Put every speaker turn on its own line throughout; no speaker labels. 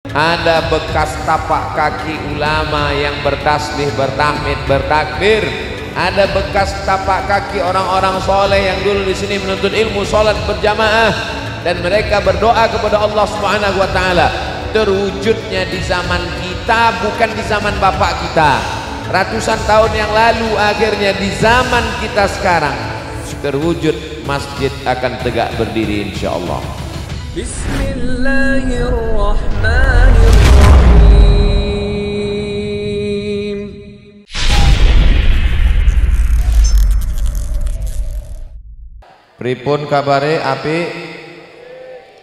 ada bekas tapak kaki ulama yang bertasbih, bertahmid, bertakbir, ada bekas tapak kaki orang-orang soleh yang dulu di sini menuntut ilmu, sholat berjamaah, dan mereka berdoa kepada Allah Subhanahu wa Ta'ala. Terwujudnya di zaman kita, bukan di zaman bapak kita. Ratusan tahun yang lalu, akhirnya di zaman kita sekarang terwujud, masjid akan tegak berdiri insyaallah. Bismillahirrahmanirrahim. Pripun kabare api?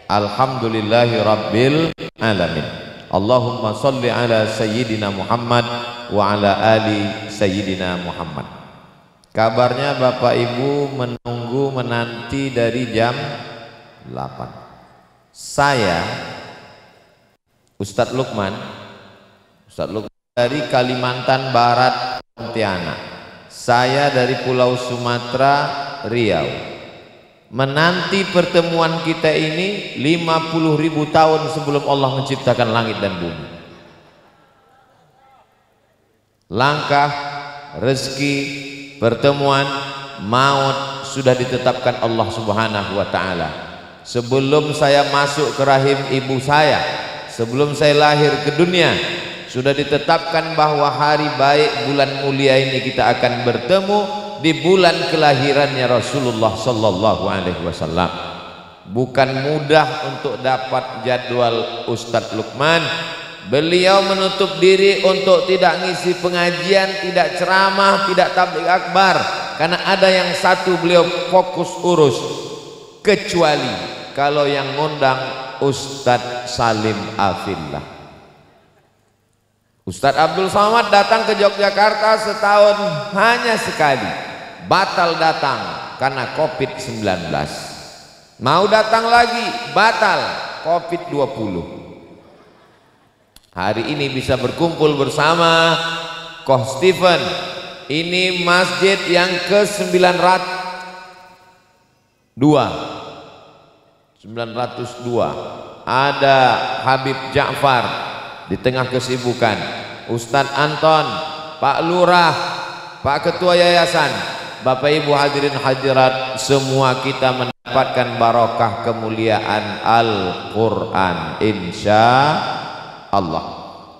Alhamdulillahi rabbil alamin. Allahumma sholli ala sayyidina Muhammad wa ala ali sayyidina Muhammad. Kabarnya Bapak Ibu menanti dari jam 8. Saya Ustadz Lukman dari Kalimantan Barat, Pontianak. Saya dari Pulau Sumatera, Riau. Menanti pertemuan kita ini 50.000 tahun sebelum Allah menciptakan langit dan bumi. Langkah, rezeki, pertemuan, maut sudah ditetapkan Allah Subhanahu wa Ta'ala. Sebelum saya masuk ke rahim ibu saya, sebelum saya lahir ke dunia, sudah ditetapkan bahwa hari baik, bulan mulia ini kita akan bertemu di bulan kelahirannya Rasulullah Sallallahu Alaihi Wasallam. Bukan mudah untuk dapat jadwal Ustadz Lukman. Beliau menutup diri untuk tidak ngisi pengajian, tidak ceramah, tidak tabligh akbar, karena ada yang satu beliau fokus urus, kecuali kalau yang ngundang Ustadz Salim Afillah. Ustadz Abdul Somad datang ke Yogyakarta setahun hanya sekali, batal datang karena COVID-19. Mau datang lagi, batal COVID-20. Hari ini bisa berkumpul bersama Koh Stephen. Ini masjid yang ke-902. Ada Habib Ja'far di tengah kesibukan, Ustadz Anton, Pak Lurah, Pak Ketua Yayasan, Bapak Ibu hadirin hadirat, semua kita mendapatkan barokah kemuliaan Al-Quran insya Allah.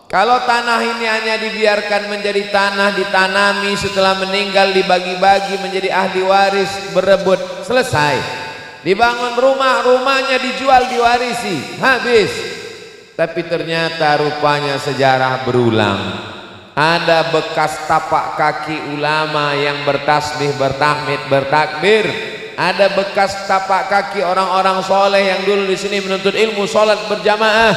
Kalau tanah ini hanya dibiarkan menjadi tanah, ditanami, setelah meninggal dibagi-bagi menjadi ahli waris, berebut, selesai. Dibangun rumah, rumahnya dijual, diwarisi, habis. Tapi ternyata rupanya sejarah berulang. Ada bekas tapak kaki ulama yang bertasbih, bertahmid, bertakbir. Ada bekas tapak kaki orang-orang soleh yang dulu di sini menuntut ilmu, sholat berjamaah,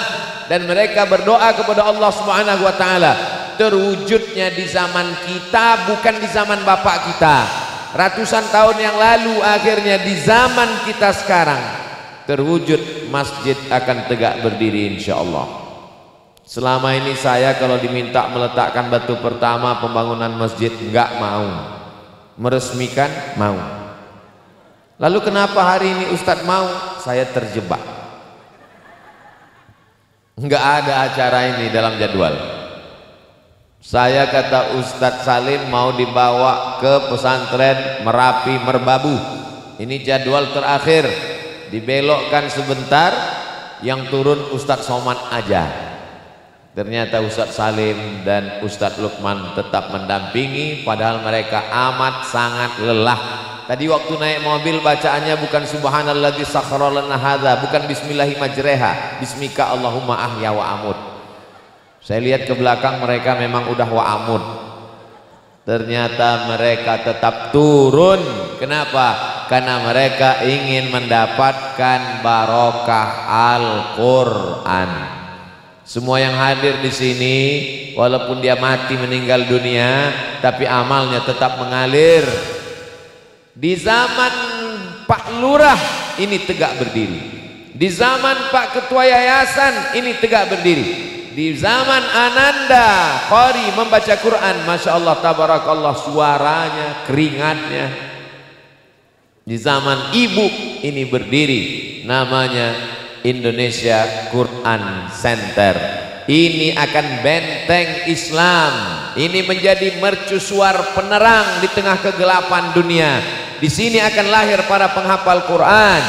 dan mereka berdoa kepada Allah Subhanahu wa Ta'ala. Terwujudnya di zaman kita, bukan di zaman bapak kita. Ratusan tahun yang lalu, akhirnya di zaman kita sekarang terwujud, masjid akan tegak berdiri insyaallah. Selama ini saya kalau diminta meletakkan batu pertama pembangunan masjid enggak mau, meresmikan mau. Lalu kenapa hari ini Ustadz mau? Saya terjebak, enggak ada acara ini dalam jadwal. Saya kata Ustadz Salim mau dibawa ke pesantren Merapi Merbabu. Ini jadwal terakhir, dibelokkan sebentar, yang turun Ustadz Somad aja. Ternyata Ustadz Salim dan Ustadz Lukman tetap mendampingi, padahal mereka amat sangat lelah. Tadi waktu naik mobil bacaannya bukan subhanalladzi sakhkhara lana hadza, bukan bismillahi majreha, bismika Allahumma ahya wa amut. Saya lihat ke belakang mereka memang udah wa'amud. Ternyata mereka tetap turun. Kenapa? Karena mereka ingin mendapatkan barokah Al-Quran. Semua yang hadir di sini, walaupun dia mati meninggal dunia, tapi amalnya tetap mengalir. Di zaman Pak Lurah ini tegak berdiri. Di zaman Pak Ketua Yayasan ini tegak berdiri. Di zaman Ananda Qari membaca Quran, Masya Allah, tabarakallah, suaranya, keringatnya. Di zaman ibu ini berdiri, namanya Indonesia Quran Center. Ini akan benteng Islam, ini menjadi mercusuar penerang di tengah kegelapan dunia. Di sini akan lahir para penghafal Quran,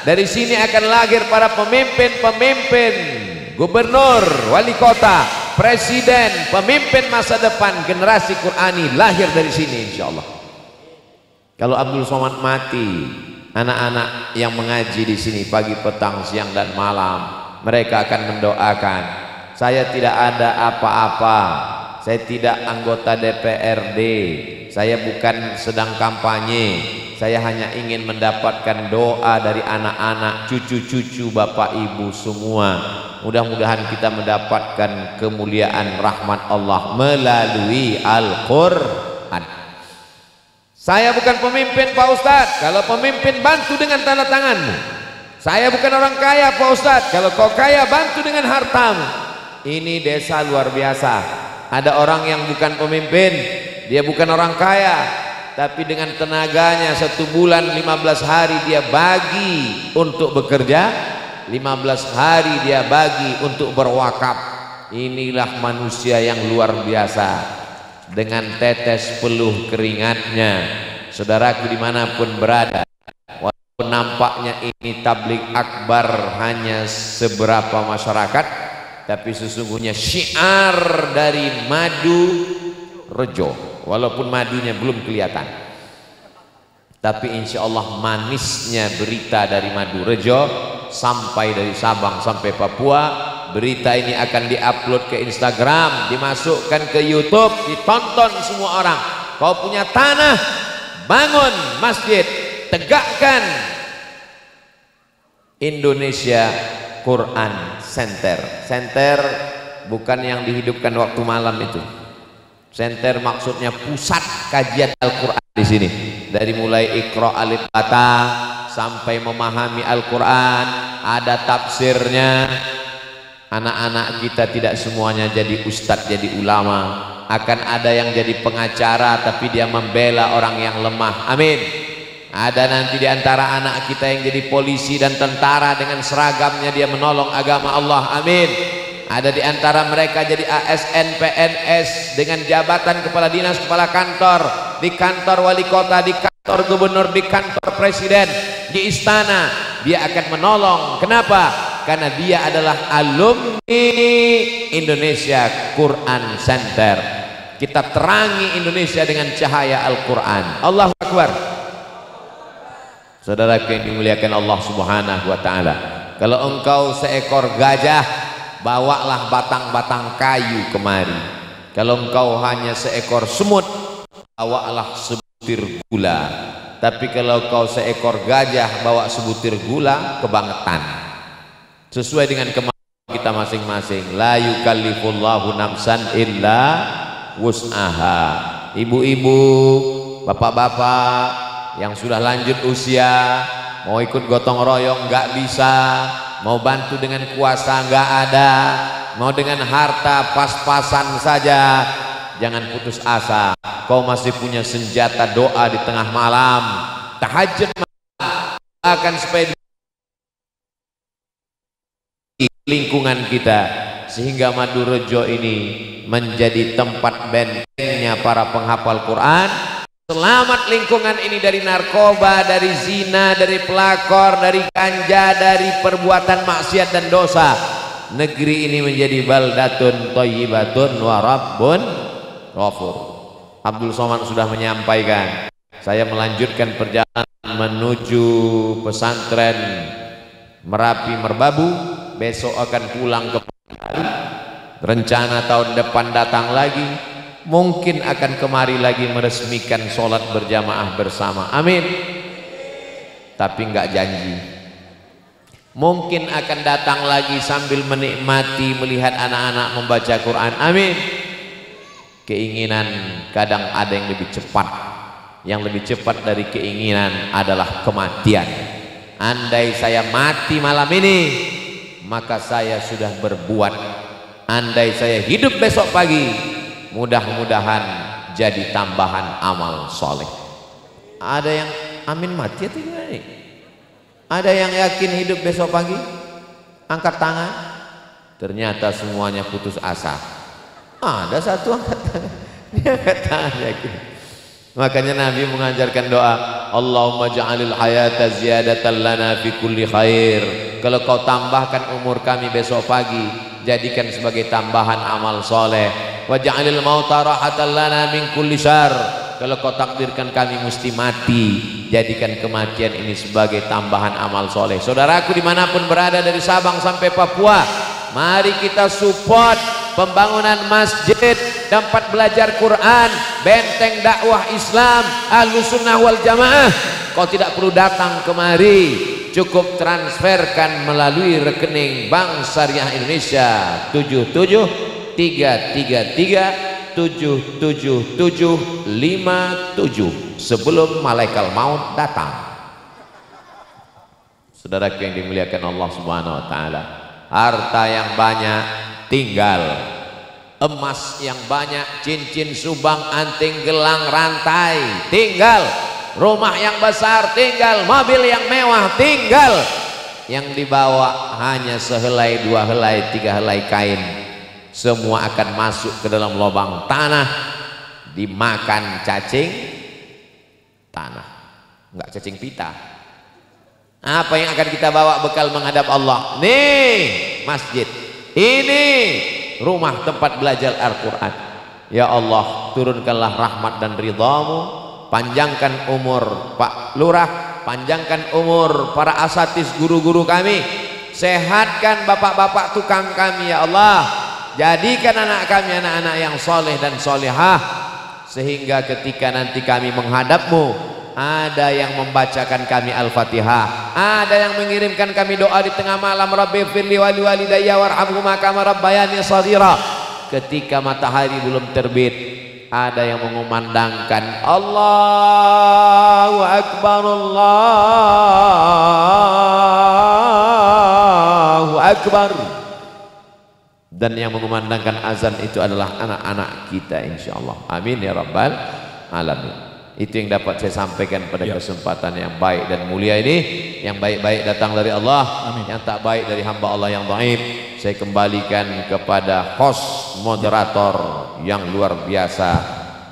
dari sini akan lahir para pemimpin-pemimpin, gubernur, wali kota, presiden, pemimpin masa depan. Generasi Qurani lahir dari sini insyaallah. Kalau Abdul Somad mati, anak-anak yang mengaji di sini pagi, petang, siang dan malam, mereka akan mendoakan. Saya tidak ada apa-apa, saya tidak anggota DPRD, saya bukan sedang kampanye, saya hanya ingin mendapatkan doa dari anak-anak, cucu-cucu bapak ibu semua. Mudah-mudahan kita mendapatkan kemuliaan rahmat Allah melalui Al-Quran. Saya bukan pemimpin Pak Ustadz, kalau pemimpin bantu dengan tanda tanganmu. Saya bukan orang kaya Pak Ustadz, kalau kau kaya bantu dengan hartamu. Ini desa luar biasa. Ada orang yang bukan pemimpin, dia bukan orang kaya, tapi dengan tenaganya 1 bulan 15 hari dia bagi untuk bekerja, 15 hari dia bagi untuk berwakaf. Inilah manusia yang luar biasa. Dengan tetes peluh keringatnya, saudaraku dimanapun berada, walaupun nampaknya ini tabligh akbar hanya seberapa masyarakat, tapi sesungguhnya syiar dari Madu Rejo, walaupun madunya belum kelihatan, tapi insya Allah manisnya berita dari Madu Rejo sampai dari Sabang sampai Papua. Berita ini akan diupload ke Instagram, dimasukkan ke YouTube, ditonton semua orang. Kau punya tanah, bangun masjid, tegakkan Indonesia Quran Center. Center bukan yang dihidupkan waktu malam itu. Center maksudnya pusat kajian Al-Quran di sini. Dari mulai Iqra alif bata sampai memahami Al-Quran, ada tafsirnya. Anak-anak kita tidak semuanya jadi ustadz, jadi ulama. Akan ada yang jadi pengacara tapi dia membela orang yang lemah. Amin. Ada nanti di antara anak kita yang jadi polisi dan tentara, dengan seragamnya dia menolong agama Allah. Amin. Ada di antara mereka jadi ASN, PNS dengan jabatan kepala dinas, kepala kantor, di kantor wali kota, di kantor gubernur, di kantor presiden, di istana. Dia akan menolong. Kenapa? Karena dia adalah alumni Indonesia Quran Center. Kita terangi Indonesia dengan cahaya Al-Quran. Allahu Akbar. Saudara yang dimuliakan Allah Subhanahu wa ta'ala, kalau engkau seekor gajah, bawalah batang-batang kayu kemari. Kalau engkau hanya seekor semut, bawalah sebutir gula. Tapi kalau kau seekor gajah, bawa sebutir gula, kebangetan. Sesuai dengan kemampuan kita masing-masing. La yukallifullahu nafsan illa wus'aha. Ibu-ibu, bapak-bapak yang sudah lanjut usia, mau ikut gotong royong nggak bisa, mau bantu dengan kuasa nggak ada, mau dengan harta pas-pasan saja, jangan putus asa. Kau masih punya senjata doa di tengah malam, tahajud malam, akan supaya lingkungan kita, sehingga Madu Rejo ini menjadi tempat bentengnya para penghafal Quran. Selamat lingkungan ini dari narkoba, dari zina, dari pelakor, dari ganja, dari perbuatan maksiat dan dosa. Negeri ini menjadi baldatun thayyibatun wa rabbun ghafur. Abdul Somad sudah menyampaikan, saya melanjutkan perjalanan menuju pesantren Merapi Merbabu. Besok akan pulang ke Bali. Rencana tahun depan datang lagi, mungkin akan kemari lagi meresmikan sholat berjamaah bersama. Amin. Tapi nggak janji. Mungkin akan datang lagi sambil menikmati melihat anak-anak membaca Quran. Amin. Keinginan kadang ada yang lebih cepat. Yang lebih cepat dari keinginan adalah kematian. Andai saya mati malam ini, maka saya sudah berbuat. Andai saya hidup besok pagi, mudah-mudahan jadi tambahan amal soleh. Ada yang amin mati atau gimana nih? Ada yang yakin hidup besok pagi? angkat tangan. Ternyata semuanya putus asa. Ada satu angkat tangan, dia angkat tangan yakin. Makanya Nabi mengajarkan doa, Allahumma ja'alil hayata ziyadatan lana fi kulli khair. Kalau kau tambahkan umur kami besok pagi, jadikan sebagai tambahan amal soleh. Wa ja'alil mauta rahatan lana min kulli syarr. Kalau kau takdirkan kami mesti mati, jadikan kematian ini sebagai tambahan amal soleh. Saudaraku dimanapun berada dari Sabang sampai Papua, mari kita support pembangunan masjid, tempat belajar Quran, benteng dakwah Islam, Ahlussunnah wal Jamaah. Kau tidak perlu datang kemari, cukup transferkan melalui rekening Bank Syariah Indonesia 7733777757 sebelum malaikat maut datang. Saudaraku yang dimuliakan Allah Subhanahu wa taala, harta yang banyak tinggal, emas yang banyak, cincin, subang, anting, gelang, rantai tinggal, rumah yang besar tinggal, mobil yang mewah tinggal, yang dibawa hanya sehelai, dua helai, tiga helai kain. Semua akan masuk ke dalam lubang tanah, dimakan cacing tanah, enggak cacing pita. Apa yang akan kita bawa bekal menghadap Allah? Nih masjid, ini rumah tempat belajar Al-Quran. Ya Allah, turunkanlah rahmat dan ridhamu, panjangkan umur Pak Lurah, panjangkan umur para asatis guru-guru kami, sehatkan bapak-bapak tukang kami ya Allah, jadikan anak kami anak-anak yang soleh dan solehah, sehingga ketika nanti kami menghadapmu, ada yang membacakan kami Al-Fatihah, ada yang mengirimkan kami doa di tengah malam, Rabbi firli wali walidayya warhamhuma kama rabbayani shaghira. Ketika matahari belum terbit, ada yang mengumandangkan Allahu Akbar, Allahu Akbar. Dan yang mengumandangkan azan itu adalah anak-anak kita insyaallah. Amin ya rabbal alamin. Itu yang dapat saya sampaikan pada kesempatan yang baik dan mulia ini. Yang baik-baik datang dari Allah, amin. Yang tak baik dari hamba Allah yang dhaif, saya kembalikan kepada host moderator yang luar biasa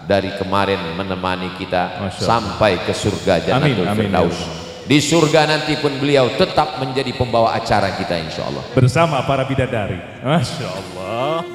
dari kemarin menemani kita sampai ke surga Jannatul Firdaus. Di surga nanti pun beliau tetap menjadi pembawa acara kita insyaallah, bersama para bidadari. Masya Allah.